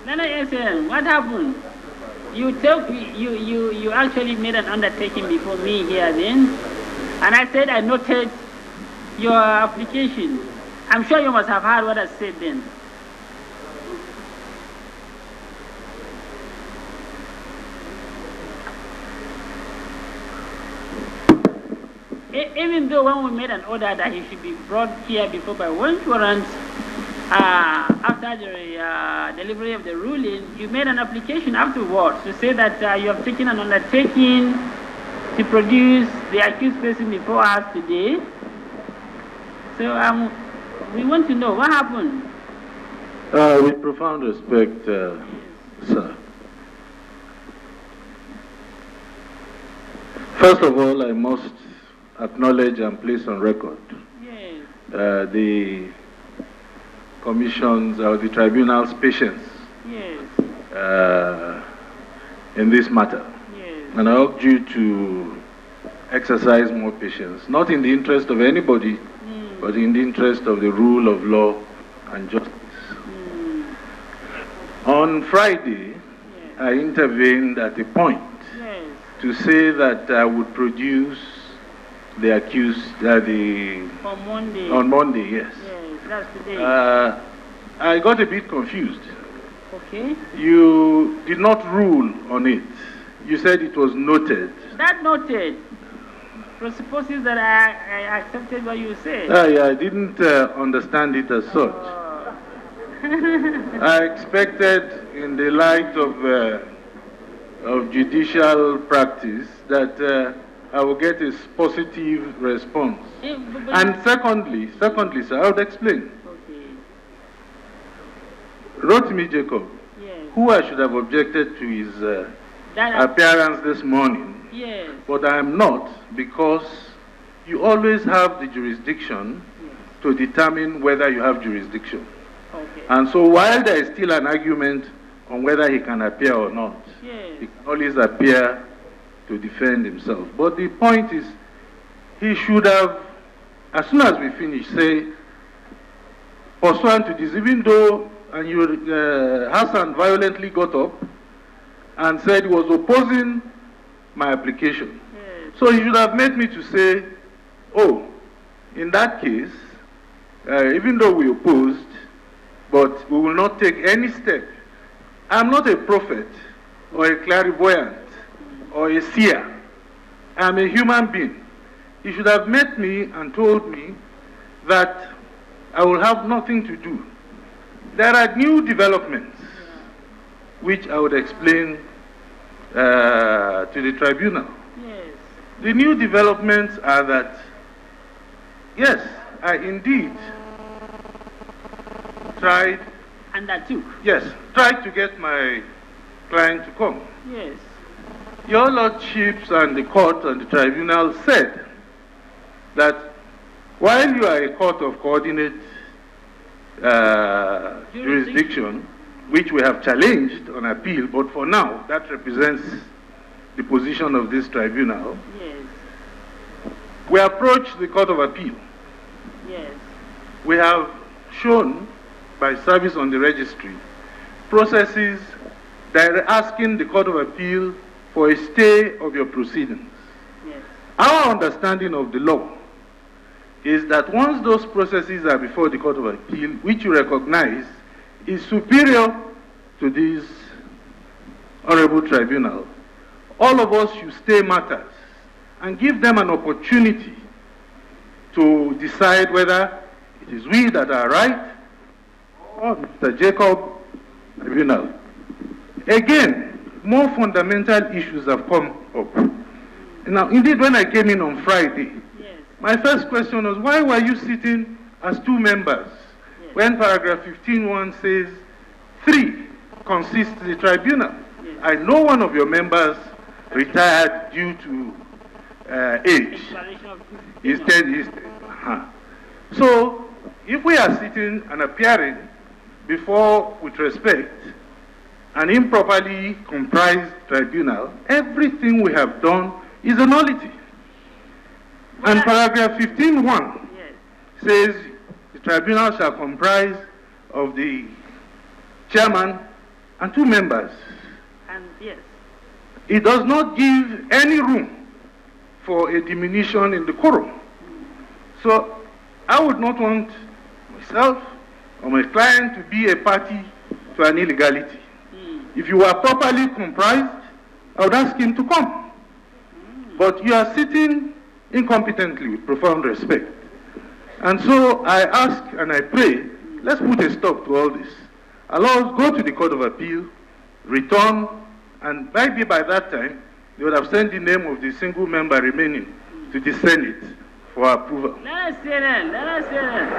What happened? You actually made an undertaking before me here then, and I said I noted your application. I'm sure you must have heard what I said then. Even though when we made an order that he should be brought here before by warrant, after the delivery of the ruling, you made an application afterwards to say that you have taken an undertaking to produce the accused person before us today. So we want to know what happened. With profound respect, sir. First of all, I must acknowledge and place on record the Commission's or the Tribunal's patience in this matter. And I urge you to exercise more patience, not in the interest of anybody, but in the interest of the rule of law and justice. On Friday, I intervened at a point to say that I would produce the accused on Monday, yes. That's today. I got a bit confused. Okay. You did not rule on it. You said it was noted. That noted presupposes that I accepted what you said. I didn't understand it as such. I expected, in the light of judicial practice, that I will get a positive response. And secondly, sir, I would explain. Okay. Rotimi Jacob, who I should have objected to his appearance this morning, but I am not, because you always have the jurisdiction to determine whether you have jurisdiction. Okay. And so while there is still an argument on whether he can appear or not, he can always appear to defend himself. But the point is, he should have, as soon as we finish, say, pursuant to this, even though Hassan violently got up and said he was opposing my application. So he should have made me to say, oh, in that case, even though we opposed, but we will not take any step. I'm not a prophet or a clairvoyant or a seer. I'm a human being. He should have met me and told me that I will have nothing to do. There are new developments which I would explain to the tribunal. The new developments are that, yes, I indeed tried to get my client to come. Yes. Your lordships and the court and the tribunal said that while you are a court of coordinate jurisdiction, which we have challenged on appeal, but for now that represents the position of this tribunal. Yes. We approached the Court of Appeal. Yes. We have shown by service on the registry processes that are asking the Court of Appeal for a stay of your proceedings. Yes. Our understanding of the law is that once those processes are before the Court of Appeal, which you recognize is superior to this honorable tribunal, all of us should stay matters and give them an opportunity to decide whether it is we that are right or Mr. Jacob tribunal. Again, more fundamental issues have come up. Now, indeed, when I came in on Friday, my first question was, why were you sitting as two members when paragraph 15(1) says 3 consists the tribunal? I know one of your members retired due to age. So, if we are sitting and appearing before, with respect, an improperly comprised tribunal, everything we have done is a nullity. And paragraph 15(1) says the tribunal shall comprise of the chairman and 2 members. And yes. It does not give any room for a diminution in the quorum. So I would not want myself or my client to be a party to an illegality. If you are properly comprised, I would ask him to come. But you are sitting incompetently with profound respect. And so I ask and I pray, let's put a stop to all this. Allow us go to the Court of Appeal, return, and maybe by that time, they would have sent the name of the single member remaining to the Senate for approval. Let us hear that. Let us hear that.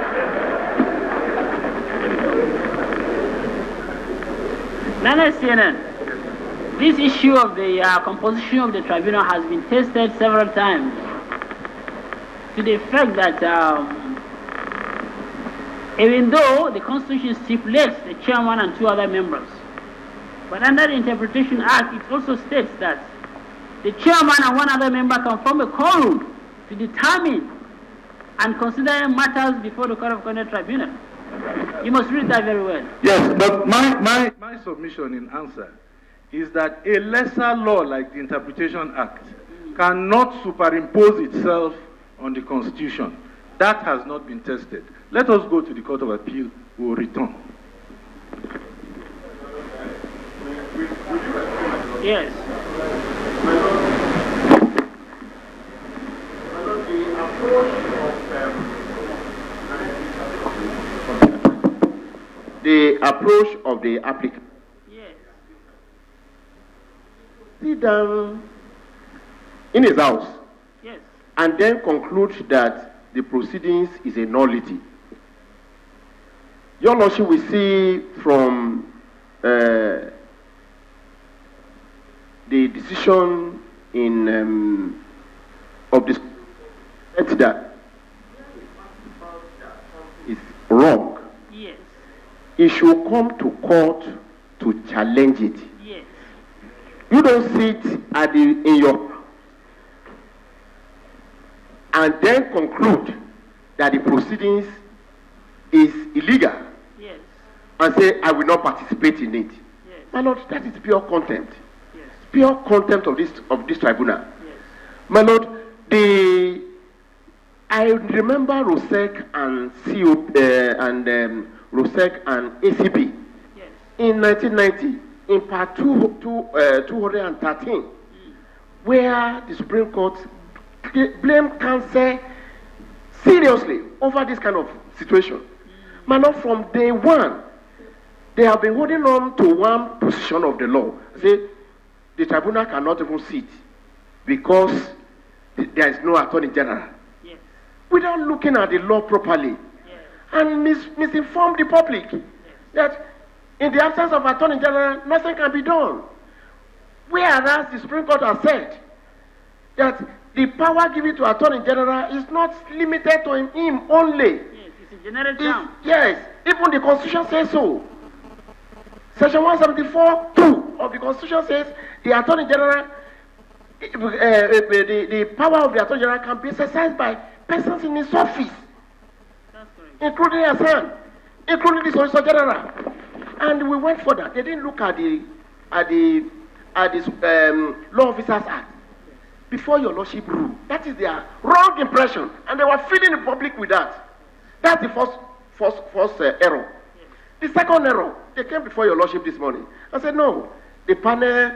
Let us hear that. This issue of the composition of the tribunal has been tested several times to the effect that even though the Constitution stipulates the chairman and 2 other members, but under the Interpretation Act, it also states that the chairman and 1 other member can form a quorum to determine and consider matters before the Code of Conduct Tribunal. You must read that very well. Yes, but my submission in answer is that a lesser law like the Interpretation Act cannot superimpose itself on the Constitution. That has not been tested. Let us go to the Court of Appeal. We will return. Yes. The approach of the applicant. Yes. Sit down in his house. Yes. And then conclude that the proceedings is a nullity. Your Lordship will see from the decision in of this that is wrong. Yes. It should come to court to challenge it. Yes. You don't sit at in your and then conclude that the proceedings is illegal. Yes. And say, I will not participate in it. Yes. My Lord, that is pure contempt. Yes. Pure contempt of this tribunal. Yes. My Lord, I remember Rosec and Rosec and ACB Yes. in 1990 in part 213 where the Supreme Court blamed counsel seriously over this kind of situation. My Lord, from day one, they have been holding on to one position of the law. Say, the tribunal cannot even sit because there is no attorney general. Yes. Without looking at the law properly. Yes. And misinform the public that in the absence of attorney general, nothing can be done. Whereas the Supreme Court has said that the power given to attorney general is not limited to him only. Yes, it's a general term. Yes, even the Constitution says so. Section 174(2) of the Constitution says the attorney general, the power of the attorney general can be exercised by persons in his office, including a son, including the Solicitor General. And we went further. They didn't look at the Law Officers Act before your Lordship rule. That is their wrong impression, and they were filling the public with that. That's the first error. The second error, they came before your Lordship this morning. I said, no, the panel,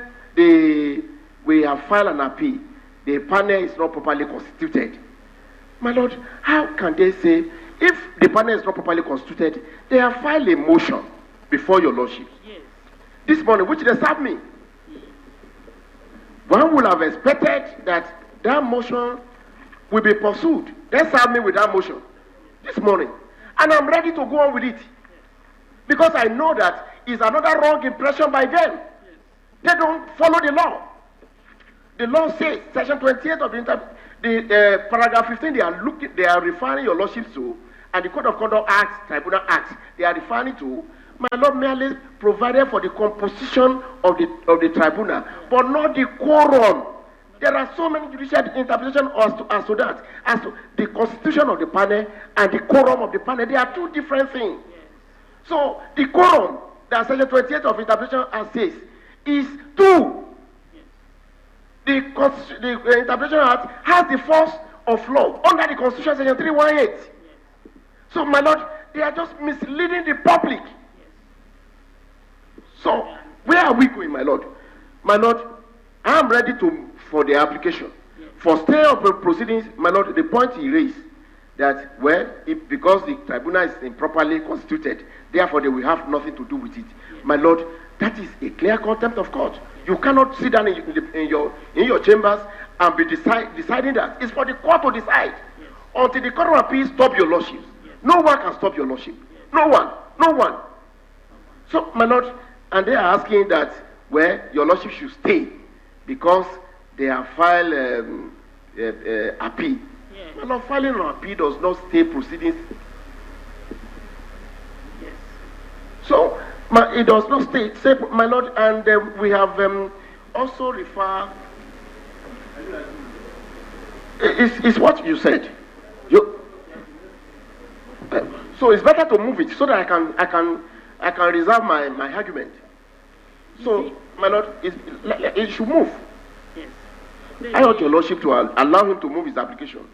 we have filed an appeal. The panel is not properly constituted. My Lord, how can they say, if the panel is not properly constituted, they have filed a motion before your Lordship? Yes. This morning, which they served me. One would have expected that that motion will be pursued. They served me with that motion this morning. And I'm ready to go on with it. Because I know that it's another wrong impression by them. They don't follow the law. The law says, section 28 of the paragraph 15, they are referring your Lordship to, and the Code of Conduct Act, Tribunal Act, they are referring to, my Lord merely provided for the composition of the tribunal, but not the quorum. There are so many judicial interpretations as to that, as to the constitution of the panel and the quorum of the panel. They are two different things. So the quorum that Section 28 of Interpretation Act says is 2. The Interpretation Act has the force of law under the Constitution, Section 318. So, my Lord, they are just misleading the public. So, where are we going, my Lord? My Lord, I am ready for the application. For stay of proceedings, my Lord, the point he raised, that, well, because the tribunal is improperly constituted, therefore they will have nothing to do with it. My Lord, that is a clear contempt of court. You cannot sit down in your chambers and be deciding that. It's for the court to decide. Until the Court of Appeal stop your lordship. No one can stop your lordship. No one. No one. So, my Lord, and they are asking that, well, your lordship should stay because they have filed appeal. My Lord, filing an appeal does not stay proceedings. Yes. So, it does not stay, my Lord, and we have also referred. It's what you said. So it's better to move it so that I can reserve my argument. So, my Lord, it should move. Yes. I urge your lordship to allow him to move his application.